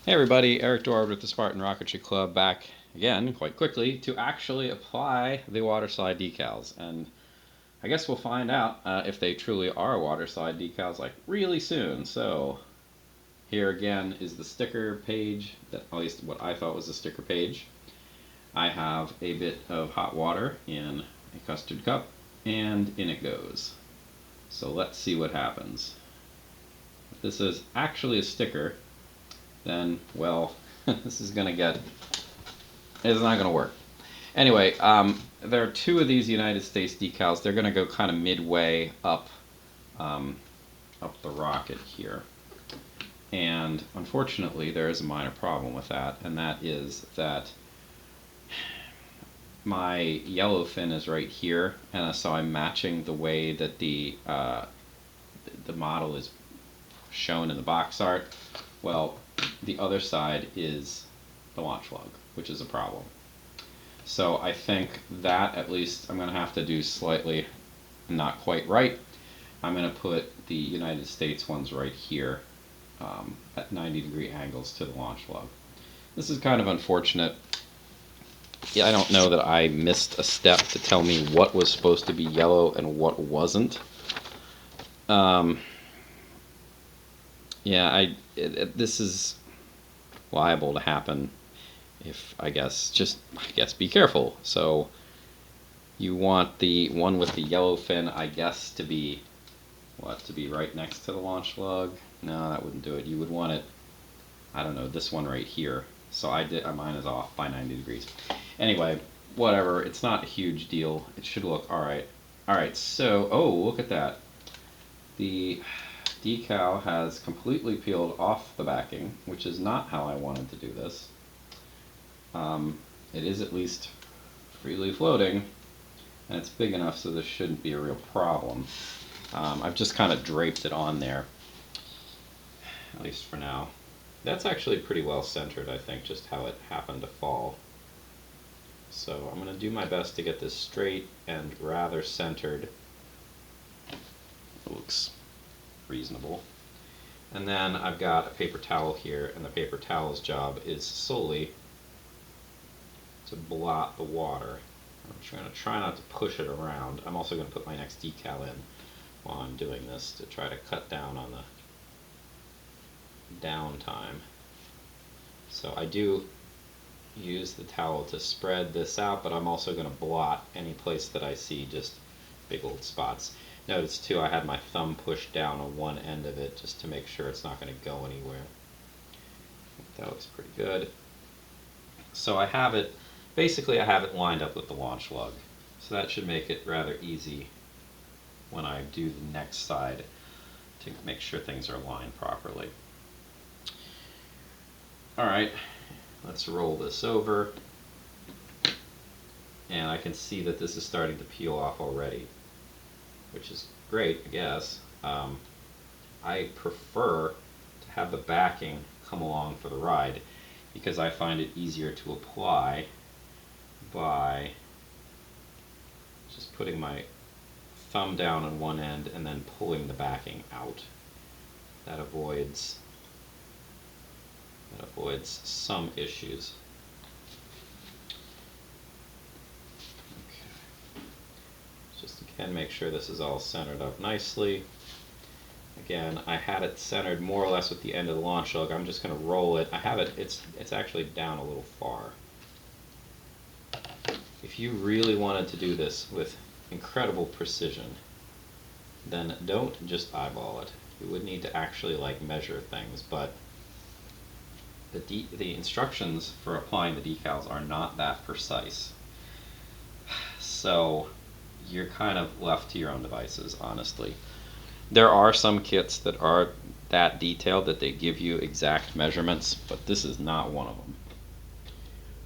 Hey everybody, Eric Dorward with the Spartan Rocketry Club back again, quite quickly, to actually apply the waterslide decals. And I guess we'll find out if they truly are waterslide decals like really soon. So here again is the sticker page, that, at least what I thought was the sticker page. I have a bit of hot water in a custard cup, and in it goes. So let's see what happens. If this is actually a sticker, then, well, this is going to get, it's not going to work. Anyway, there are two of these United States decals. They're going to go kind of midway up, up the rocket here. And unfortunately, there is a minor problem with that, and that is that my yellow fin is right here, and so I'm matching the way that the model is shown in the box art. Well, the other side is the launch lug, which is a problem. So I think that at least I'm going to have to do slightly not quite right. I'm going to put the United States ones right here at 90-degree angles to the launch lug. This is kind of unfortunate. Yeah, I don't know that I missed a step to tell me what was supposed to be yellow and what wasn't. Yeah, this is liable to happen if, I guess be careful. So you want the one with the yellow fin, I guess, to be right next to the launch lug. No, that wouldn't do it. You would want it, I don't know, this one right here. So mine is off by 90 degrees. Anyway, whatever, it's not a huge deal. It should look all right. All right, so, oh, look at that. The decal has completely peeled off the backing, which is not how I wanted to do this. It is at least freely floating, and it's big enough so this shouldn't be a real problem. I've just kind of draped it on there, at least for now. That's actually pretty well centered, I think, just how it happened to fall. So I'm going to do my best to get this straight and rather centered. It looks reasonable. And then I've got a paper towel here, and the paper towel's job is solely to blot the water. I'm going to try not to push it around. I'm also going to put my next decal in while I'm doing this to try to cut down on the downtime. So I do use the towel to spread this out, but I'm also going to blot any place that I see just big old spots. Notice too, I had my thumb pushed down on one end of it just to make sure it's not going to go anywhere. That looks pretty good. So I have it, basically I have it lined up with the launch lug. So that should make it rather easy when I do the next side to make sure things are aligned properly. Alright, let's roll this over. And I can see that this is starting to peel off already, which is great, I guess. I prefer to have the backing come along for the ride because I find it easier to apply by just putting my thumb down on one end and then pulling the backing out. That avoids some issues. Okay. Just again, make sure this is all centered up nicely. Again, I had it centered more or less with the end of the launch lug. I'm just going to roll it. I have it, it's actually down a little far. If you really wanted to do this with incredible precision, then don't just eyeball it. You would need to actually measure things, but the instructions for applying the decals are not that precise. So you're kind of left to your own devices, honestly. There are some kits that are that detailed that they give you exact measurements, but this is not one of them.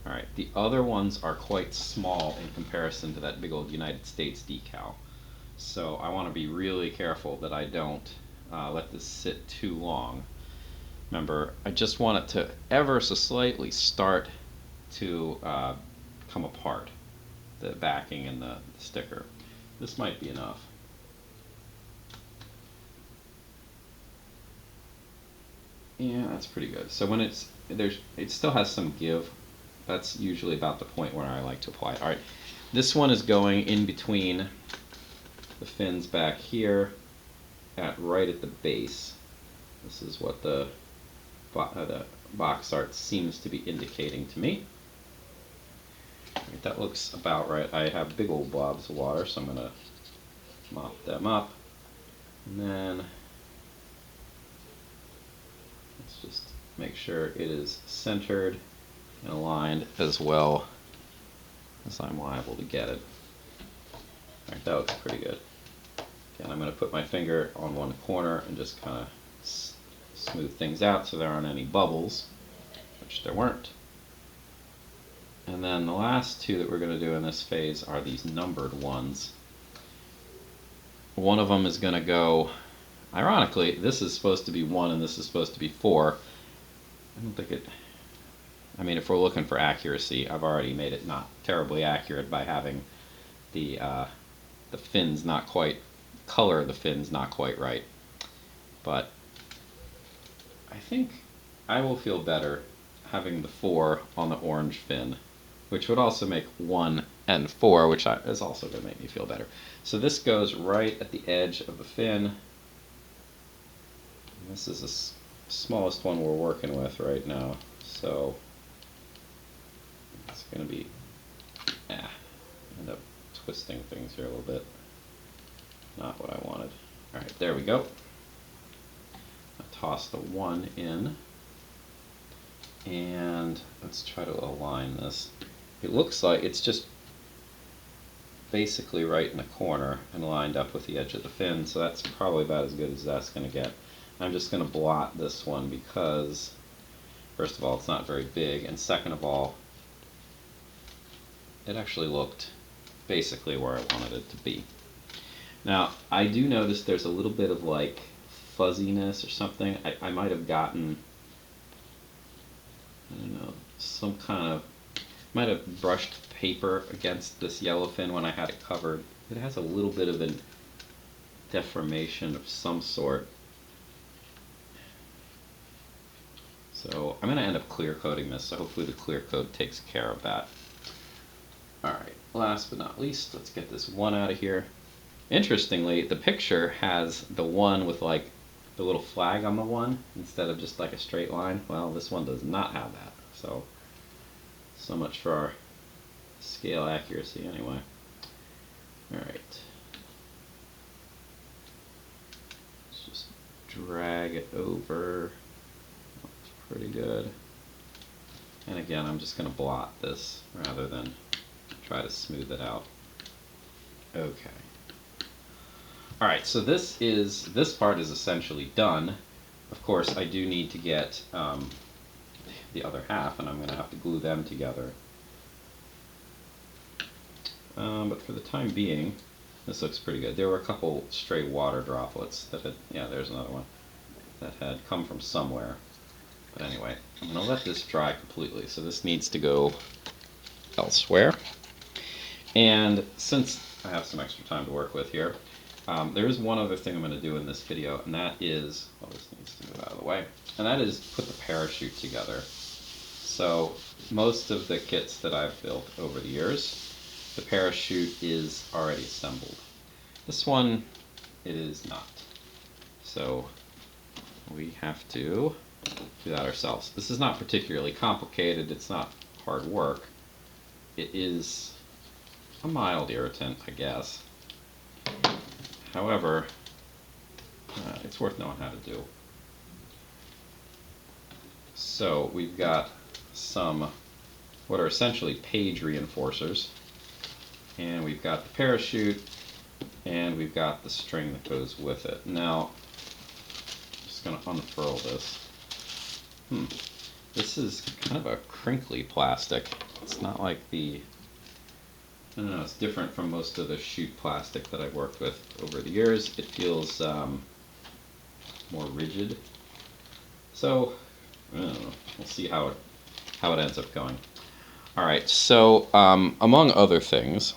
Alright, the other ones are quite small in comparison to that big old United States decal. So I want to be really careful that I don't let this sit too long. Remember, I just want it to ever so slightly start to come apart, the backing and the sticker. This might be enough. Yeah, that's pretty good. So when it's it still has some give. That's usually about the point where I like to apply it. All right, this one is going in between the fins back here, right at the base. This is what the box art seems to be indicating to me. Right, that looks about right. I have big old blobs of water, so I'm going to mop them up. And then let's just make sure it is centered and aligned as well as I'm liable to get it. All right, that looks pretty good. Again, I'm going to put my finger on one corner and just kind of smooth things out so there aren't any bubbles, which there weren't. And then the last two that we're going to do in this phase are these numbered ones. One of them is going to go, ironically, this is supposed to be 1 and this is supposed to be 4. I don't think it, I mean, if we're looking for accuracy, I've already made it not terribly accurate by having the fins not quite, color of the fins not quite right. But I think I will feel better having the 4 on the orange fin, which would also make 1 and 4, which is also going to make me feel better. So this goes right at the edge of the fin. And this is the smallest one we're working with right now, so it's going to be, end up twisting things here a little bit. Not what I wanted. Alright, there we go. I'll toss the 1 in, and let's try to align this. It looks like it's just basically right in the corner and lined up with the edge of the fin, so that's probably about as good as that's going to get. I'm just going to blot this one because, first of all, it's not very big, and second of all, it actually looked basically where I wanted it to be. Now, I do notice there's a little bit of like fuzziness or something. I might have gotten, I don't know, some kind of, might have brushed paper against this yellowfin when I had it covered. It has a little bit of a deformation of some sort. So I'm going to end up clear coating this, so hopefully the clear coat takes care of that. Alright, last but not least, let's get this 1 out of here. Interestingly, the picture has the 1 with like the little flag on the 1 instead of just like a straight line. Well, this one does not have that, so much for our scale accuracy anyway. Alright. Let's just drag it over. Looks pretty good. And again, I'm just going to blot this rather than try to smooth it out. Okay. Alright, so this part is essentially done. Of course, I do need to get the other half, and I'm going to have to glue them together. But for the time being, this looks pretty good. There were a couple stray water droplets that had, yeah, there's another one, that had come from somewhere. But anyway, I'm going to let this dry completely, so this needs to go elsewhere. And since I have some extra time to work with here, there is one other thing I'm going to do in this video, and that is, well, this needs to move out of the way, and that is put the parachute together. So most of the kits that I've built over the years, the parachute is already assembled. This one, it is not. So we have to do that ourselves. This is not particularly complicated, it's not hard work. It is a mild irritant, I guess. However, it's worth knowing how to do. So we've got some what are essentially page reinforcers, and we've got the parachute, and we've got the string that goes with it. Now, I'm just going to unfurl this. This is kind of a crinkly plastic. It's not like the, I don't know, it's different from most of the chute plastic that I've worked with over the years. It feels more rigid. So, I don't know, we'll see how it ends up going. Alright, so among other things,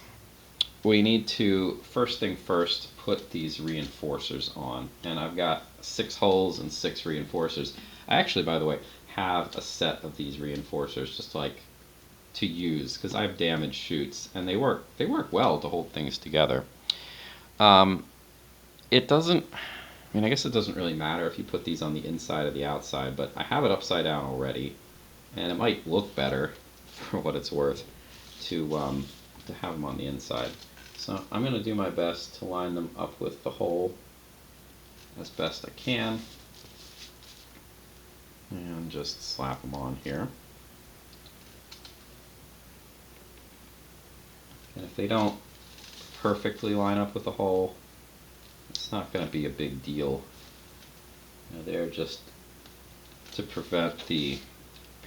we need to, first thing first, put these reinforcers on. And I've got 6 holes and 6 reinforcers. I actually, by the way, have a set of these reinforcers just like to use, because I have damaged chutes and they work well to hold things together. It doesn't, I mean, I guess it doesn't really matter if you put these on the inside or the outside, but I have it upside down already, and it might look better for what it's worth to have them on the inside. So I'm going to do my best to line them up with the hole as best I can, and just slap them on here. And if they don't perfectly line up with the hole, it's not going to be a big deal. They're just to prevent the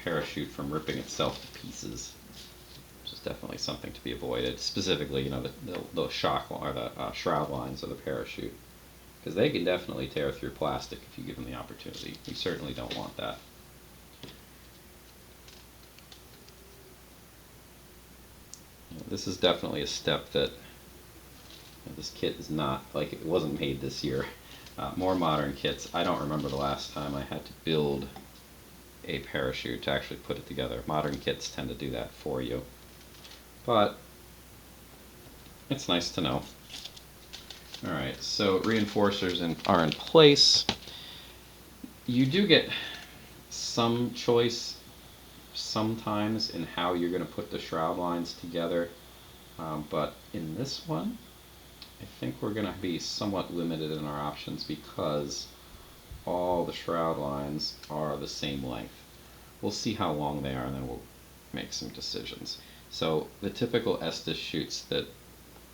parachute from ripping itself to pieces, which is definitely something to be avoided. Specifically, the shock or the shroud lines of the parachute, because they can definitely tear through plastic if you give them the opportunity. You certainly don't want that. This is definitely a step that this kit is not, like, it wasn't made this year. More modern kits, I don't remember the last time I had to build a parachute to actually put it together. Modern kits tend to do that for you, but it's nice to know. Alright, so reinforcers are in place. You do get some choice sometimes in how you're going to put the shroud lines together, but in this one I think we're going to be somewhat limited in our options because all the shroud lines are the same length. We'll see how long they are and then we'll make some decisions. So the typical Estes chutes that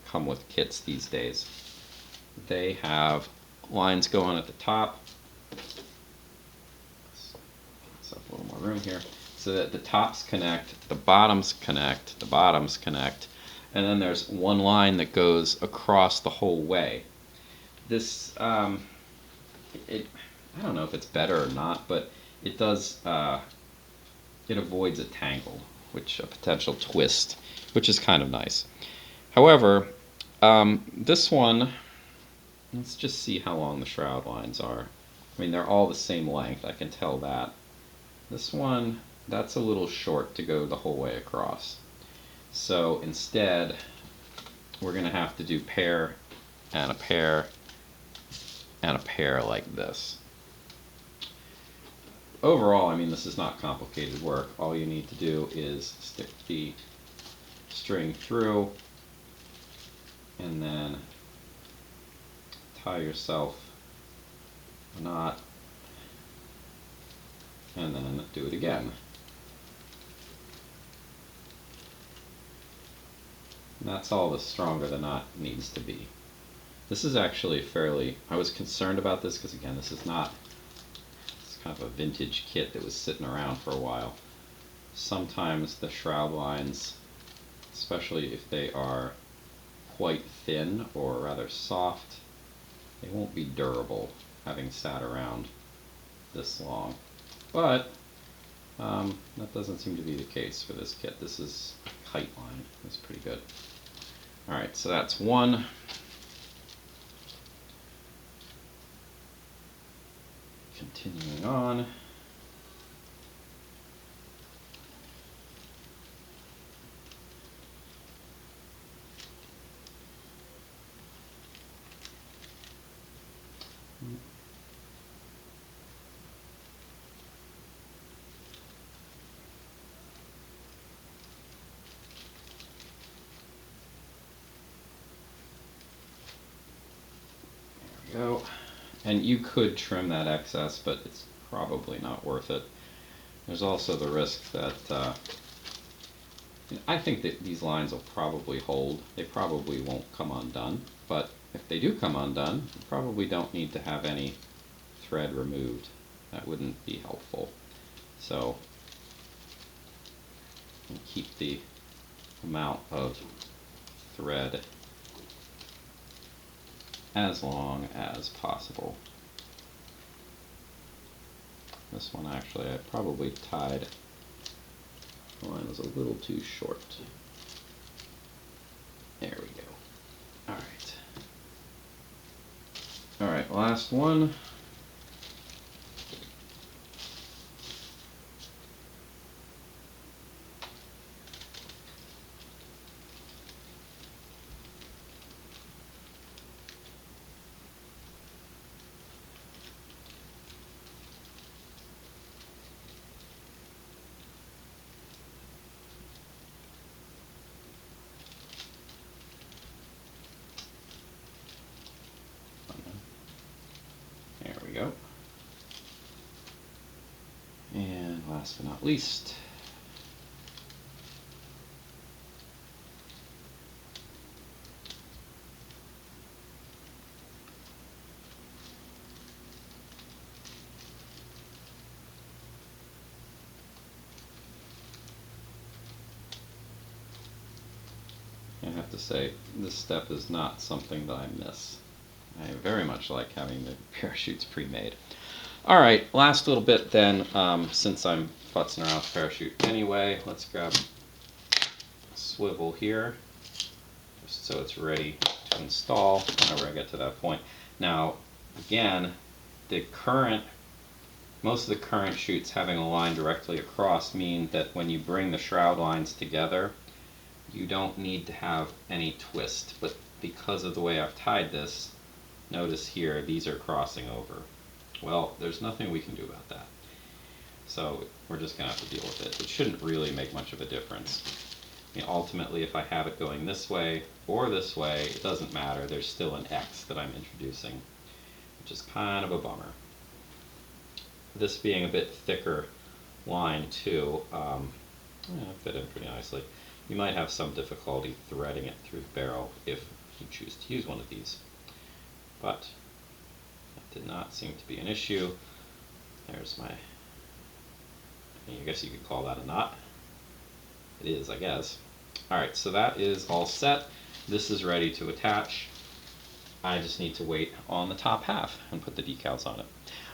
come with kits these days, they have lines going at the top. Let's have a little more room here. So that the tops connect, the bottoms connect, the bottoms connect, and then there's one line that goes across the whole way. This, I don't know if it's better or not, but it does, it avoids a tangle, a potential twist, which is kind of nice. However, this one, let's just see how long the shroud lines are. I mean, they're all the same length, I can tell that. This one, that's a little short to go the whole way across. So instead, we're going to have to do pair and a pair and a pair like this. Overall, I mean, this is not complicated work. All you need to do is stick the string through and then tie yourself a knot and then do it again. And that's all the stronger the knot needs to be. This is actually fairly, I was concerned about this because again, this is not, it's kind of a vintage kit that was sitting around for a while. Sometimes the shroud lines, especially if they are quite thin or rather soft, they won't be durable having sat around this long. But that doesn't seem to be the case for this kit. This is kite line. That's pretty good. Alright, so that's one. Continuing on. Go. And you could trim that excess, but it's probably not worth it. There's also the risk that I think that these lines will probably hold. They probably won't come undone, but if they do come undone, you probably don't need to have any thread removed. That wouldn't be helpful. So keep the amount of thread as long as possible. This one actually I probably tied, the line was a little too short. There we go. Alright. Alright, last one. last but not least, I have to say, this step is not something that I miss. I very much like having the parachutes pre-made. Alright, last little bit then, since I'm futzing around with the parachute anyway, let's grab a swivel here, just so it's ready to install whenever I get to that point. Now, again, most of the current chutes having a line directly across mean that when you bring the shroud lines together, you don't need to have any twist, but because of the way I've tied this, notice here these are crossing over. Well, there's nothing we can do about that. So we're just going to have to deal with it. It shouldn't really make much of a difference. I mean, ultimately, if I have it going this way or this way, it doesn't matter. There's still an X that I'm introducing, which is kind of a bummer. This being a bit thicker line too, fit in pretty nicely. You might have some difficulty threading it through the barrel if you choose to use one of these. But that did not seem to be an issue. There's my, I guess you could call that a knot. It is, I guess. Alright, so that is all set. This is ready to attach. I just need to wait on the top half and put the decals on it.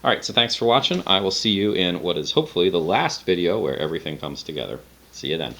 Alright, so thanks for watching. I will see you in what is hopefully the last video where everything comes together. See you then.